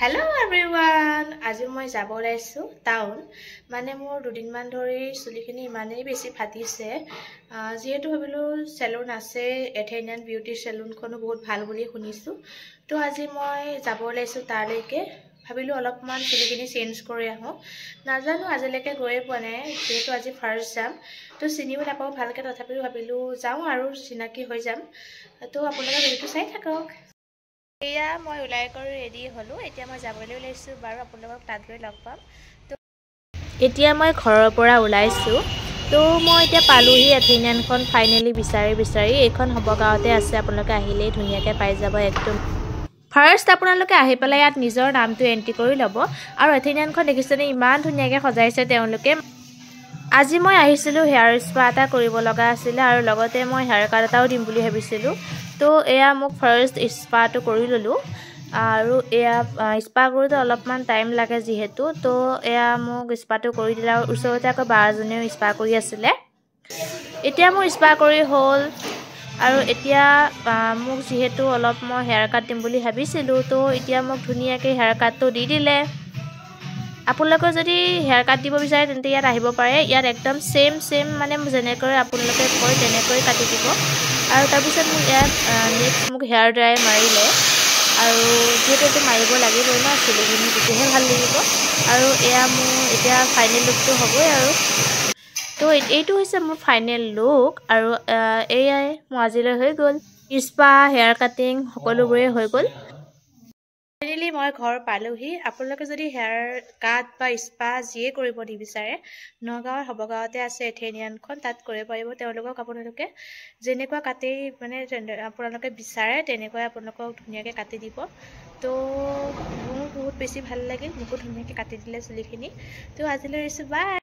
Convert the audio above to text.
Hello everyone! আজি মই যাব ওলাইছো টাউন মানে মোৰ দুদিনমান ধৰি চুলিখিনি ইমানেই বেছি ফাটিছে যেহেতু ভাবিলো সেলুন আছে এথেনিয়ান বিউটি সেলুনখনো বহুত ভাল বুলি শুনিছো তো আজি মই যাব ওলাইছো তালৈকে ভাবিলো অলপমান চুলিখিনি চেঞ্জ কৰি আহো নাজানো আজিলৈকে গৈয়ে পোৱা নাই যেহেতু আজি ফাৰ্ষ্ট যাম তো চিনিও নাপাও ভালকে তথাপিও ভাবিলো যাওঁ আৰু চিনাকি হৈ যাম তো আপোনালোকে ভিডিওটো চাই থাকক এয়া মই উলাই কৰি ৰেডি হলো এতিয়া মই যাবলৈ ওলাইছো বাৰু আপোনালোকক তাত গৈ লগ পাম তো এতিয়া মই ঘৰৰ পৰা ওলাইছো তো মই এতিয়া পালোহি এথেনিয়ানখন ফাইনালি বিচাৰি এইখন হবগাঁৱতে আছে আপোনালোকে আহিলেই ধুনীয়াকৈ পাই যাব একদম ফাৰ্ষ্ট আপোনালোকে আহি পেলাই ইয়াত নিজৰ নামটো এন্ট্ৰি কৰি ল'ব আৰু এথেনিয়ানখন দেখিছেনে ইমান ধুনীয়াকৈ সজাইছে তেওঁলোকে আজি মই আহিছিলো হেয়াৰ স্পা এটা কৰিব লগা আছিল আৰু লগতে মই হেয়াৰ কাট এটাও দিম বুলি ভাবিছিলো তো এয়া মোক ফাৰ্ষ্ট স্পাটো কৰি ললো আৰু এয়া স্পা কৰোতে অলপমান টাইম লাগে যেহেতু তো এয়া মোক স্পাটো কৰি দিলা আৰু ওচৰতে আকৌ বাজনীও স্পা কৰি আছিলে এতিয়া মোৰ স্পা কৰি হ'ল আৰু এতিয়া মোক যেহেতু অলপ মই হেয়াৰ কাট দিম বুলি ভাবিছিলো তো এতিয়া মোক ধুনীয়াকৈ হেয়াৰ কাটটো দি দিলে আপোনালোকে যদি হেয়াৰ কাট দিব বিচাৰে তেন্তে ইয়াত আহিব পাৰে ইয়াত একদম সেম মানে যেনেকৈ আপোনালোকে কয় তেনেকৈ কাটি দিব আৰু তাৰপিছত মোক ইয়াত নেক্সট মোক হেয়াৰ ড্ৰাই মাৰিলে আৰু যেহেতু মাৰিব লাগিবই ন চুলিখিনি তেতিয়াহে ভাল লাগিব আৰু এয়া মোৰ এতিয়া ফাইনেল লুকটো হ'বই আৰু তো এইটো হৈছে মোৰ ফাইনেল লুক আৰু এয়াই মোৰ আজিলৈ হৈ গ'ল স্পা হেয়াৰ কাটিং সকলোবোৰে হৈ গ'ল ফাইনেলি মই ঘৰ পালোহি আপোনালোকে যদি হেয়াৰ কাট বা স্পা যিয়ে কৰিব নিবিচাৰে নগাঁৱৰ হবগাঁৱতে আছে এথেনিয়ানখন তাত কৰিব পাৰিব তেওঁলোকক আপোনালোকে যেনেকুৱা কাটি মানে আপোনালোকে বিচাৰে তেনেকৈ আপোনালোকক ধুনীয়াকৈ কাটি দিব তো মোৰ বহুত বেছি ভাল লাগিল মোকো ধুনীয়াকৈ কাটি দিলে চুলিখিনি তো আজিলৈ আহিছোঁ বাই